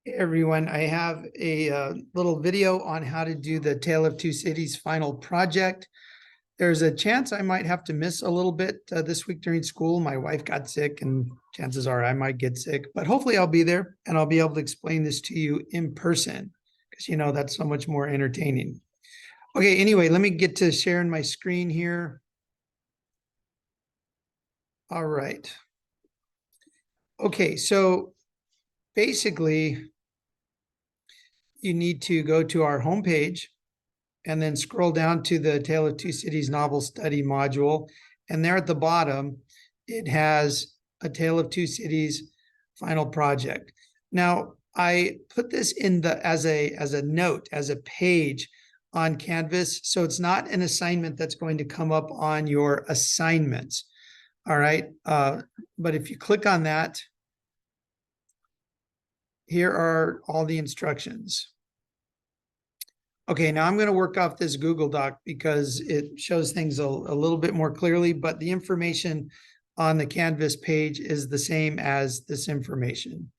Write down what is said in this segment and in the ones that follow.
Hey everyone, I have a little video on how to do the Tale of Two Cities final project. There's a chance I might have to miss a little bit this week during school. My wife got sick and chances are I might get sick, but hopefully I'll be there and I'll be able to explain this to you in person because that's so much more entertaining. Okay, anyway, let me get to sharing my screen here. All right. Okay, so basically you need to go to our homepage and then scroll down to the Tale of Two Cities novel study module. And there at the bottom, it has a Tale of Two Cities final project. Now, I put this in the as a note, as a page on Canvas. So it's not an assignment that's going to come up on your assignments. All right. But if you click on that, here are all the instructions. Okay, now I'm going to work off this Google Doc because it shows things a little bit more clearly, but the information on the Canvas page is the same as this information.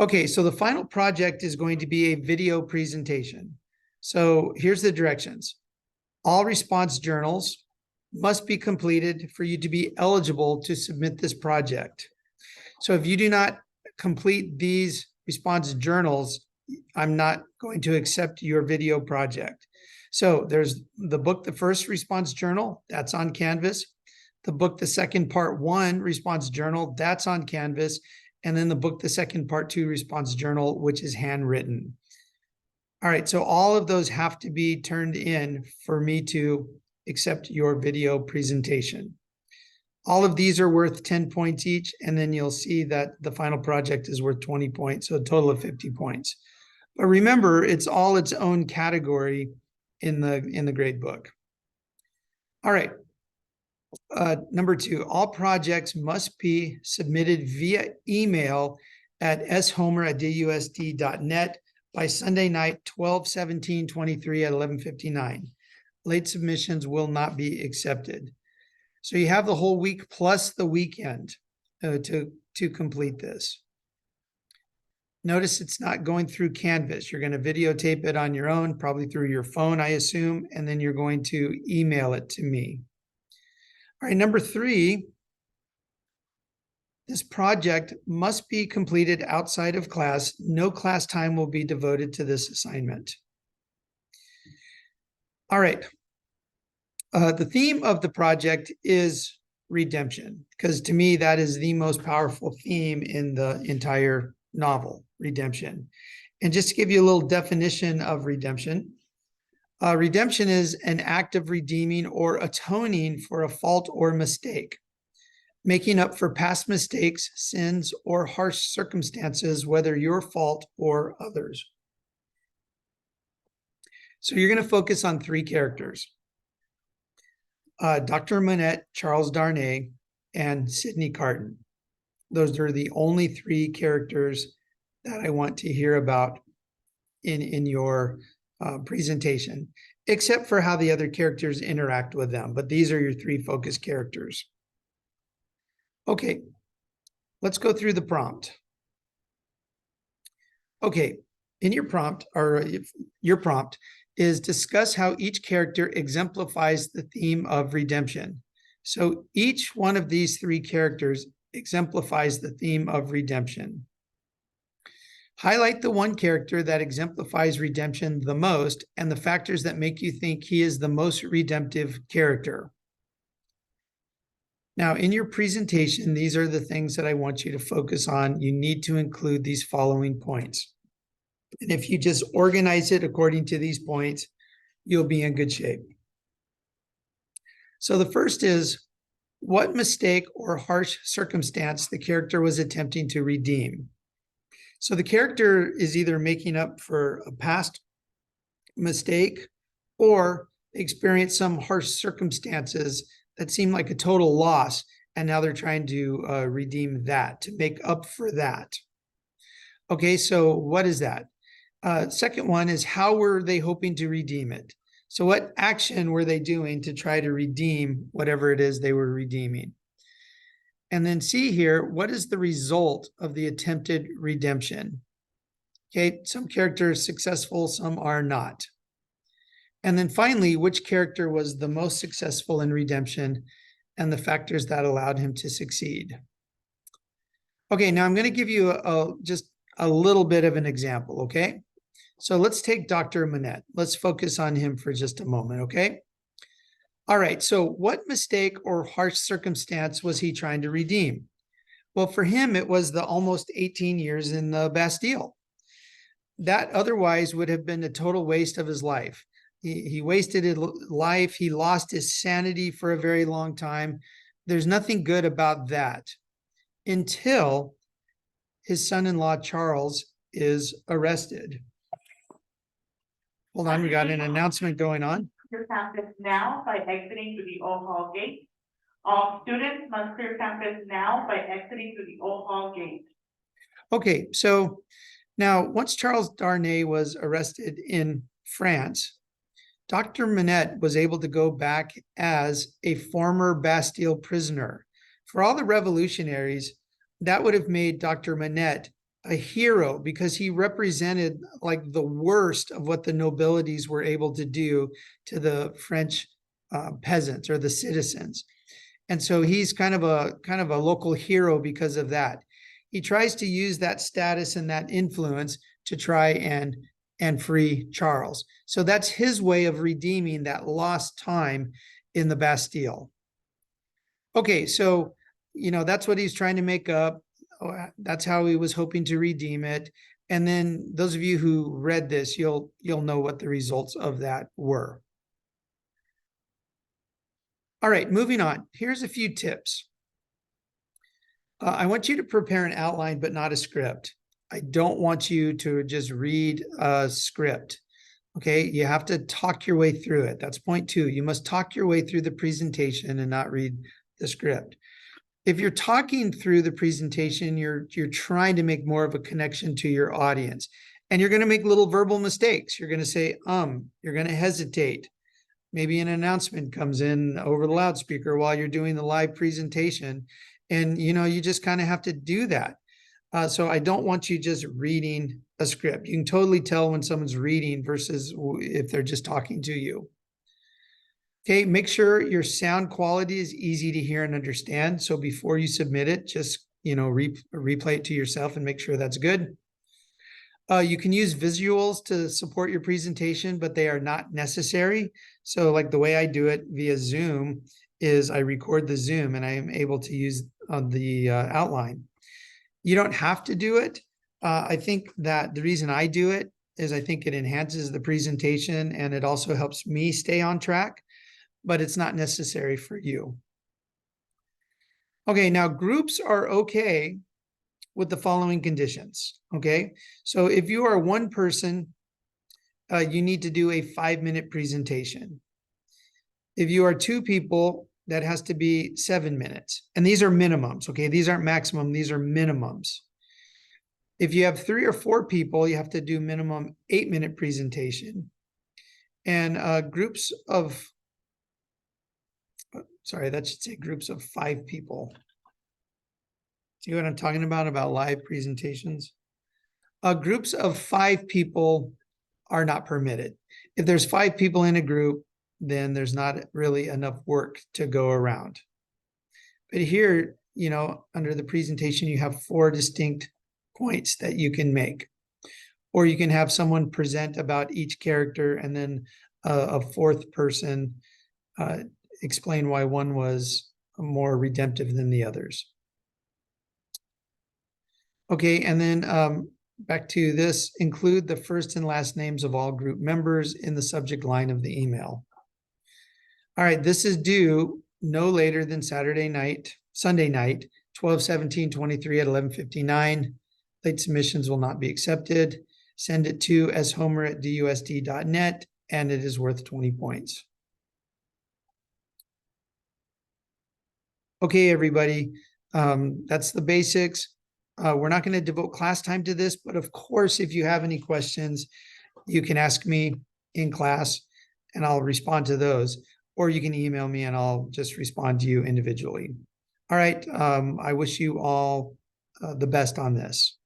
Okay, so the final project is going to be a video presentation. So here's the directions. All response journals must be completed for you to be eligible to submit this project. So if you do not complete these response journals, I'm not going to accept your video project. So there's the book, the first response journal, that's on Canvas. The book, the second part one response journal, that's on Canvas. And then the book, the second part two response journal, which is handwritten. All right, so all of those have to be turned in for me to accept your video presentation. All of these are worth 10 points each, and then you'll see that the final project is worth 20 points, so a total of 50 points. But remember, it's all its own category in the grade book. All right. Number 2, all projects must be submitted via email at shomer@dusd.net by Sunday night, 12/17/23 at 11:59. Late submissions will not be accepted. So you have the whole week plus the weekend to complete this. Notice it's not going through Canvas. You're going to videotape it on your own, probably through your phone, I assume, and then you're going to email it to me. All right, number 3, this project must be completed outside of class. No class time will be devoted to this assignment. All right. The theme of the project is redemption, because to me, that is the most powerful theme in the entire novel, redemption. And just to give you a little definition of redemption, redemption is an act of redeeming or atoning for a fault or mistake, making up for past mistakes, sins, or harsh circumstances, whether your fault or others. So you're going to focus on 3 characters. Dr. Manette, Charles Darnay, and Sydney Carton. Those are the only 3 characters that I want to hear about in your presentation, except for how the other characters interact with them. But these are your 3 focus characters. Okay, let's go through the prompt. Okay, in your prompt, your prompt is discuss how each character exemplifies the theme of redemption. So each one of these 3 characters exemplifies the theme of redemption. Highlight the one character that exemplifies redemption the most and the factors that make you think he is the most redemptive character. Now, in your presentation, these are the things that I want you to focus on. You need to include these following points. And if you just organize it according to these points, you'll be in good shape. So the first is, what mistake or harsh circumstance the character was attempting to redeem. So the character is either making up for a past mistake or experienced some harsh circumstances that seem like a total loss, and now they're trying to redeem that, to make up for that. Okay, so what is that? Second one is, how were they hoping to redeem it? So what action were they doing to try to redeem whatever it is they were redeeming? And then see here, what is the result of the attempted redemption? Okay, some characters successful, some are not. And then finally, which character was the most successful in redemption and the factors that allowed him to succeed. Okay, now I'm going to give you just a little bit of an example, okay? So let's take Dr. Manette. Let's focus on him for just a moment, okay? All right, so what mistake or harsh circumstance was he trying to redeem? Well, for him, it was the almost 18 years in the Bastille. That otherwise would have been a total waste of his life. He wasted his life. He lost his sanity for a very long time. There's nothing good about that until his son-in-law, Charles, is arrested. Hold on, we got an announcement going on. Clear campus now by exiting through the Old Hall gate. All students must clear campus now by exiting through the Old Hall gate. Okay, so now once Charles Darnay was arrested in France, Dr. Manette was able to go back as a former Bastille prisoner. For all the revolutionaries, that would have made Dr. Manette a hero because he represented like the worst of what the nobilities were able to do to the French peasants or the citizens. And so he's kind of a local hero because of that. He tries to use that status and that influence to try and free Charles. So that's his way of redeeming that lost time in the Bastille. Okay, so, that's what he's trying to make up. That's how he was hoping to redeem it. And then those of you who read this, you'll know what the results of that were. All right, moving on. Here's a few tips. I want you to prepare an outline, but not a script. I don't want you to just read a script. Okay, you have to talk your way through it. That's point 2. You must talk your way through the presentation and not read the script. If you're talking through the presentation, you're trying to make more of a connection to your audience. And you're going to make little verbal mistakes. You're going to say, you're going to hesitate. Maybe an announcement comes in over the loudspeaker while you're doing the live presentation. And, you just kind of have to do that. So I don't want you just reading a script. You can totally tell when someone's reading versus if they're just talking to you. Okay, make sure your sound quality is easy to hear and understand. So before you submit it, just, replay it to yourself and make sure that's good. You can use visuals to support your presentation, but they are not necessary. So like the way I do it via Zoom is I record the Zoom and I am able to use the outline. You don't have to do it. I think that the reason I do it is I think it enhances the presentation and it also helps me stay on track, but it's not necessary for you. Okay, now groups are okay with the following conditions, okay? So if you are one person, you need to do a 5-minute presentation. If you are 2 people, that has to be 7 minutes. And these are minimums, okay? These aren't maximum, these are minimums. If you have 3 or 4 people, you have to do minimum 8-minute presentation. And groups of, sorry, that should say groups of 5 people. See what I'm talking about live presentations? Groups of 5 people are not permitted. If there's 5 people in a group, then there's not really enough work to go around. But here, under the presentation, you have 4 distinct points that you can make. Or you can have someone present about each character and then a 4th person explain why one was more redemptive than the others. Okay, and then back to this, include the first and last names of all group members in the subject line of the email. All right, this is due no later than Sunday night, 12/17/23 at 11:59. Late submissions will not be accepted. Send it to shomer@dusd.net, and it is worth 20 points. Okay, everybody, that's the basics. We're not going to devote class time to this, but of course, if you have any questions, you can ask me in class and I'll respond to those, or you can email me and I'll just respond to you individually. All right, I wish you all the best on this.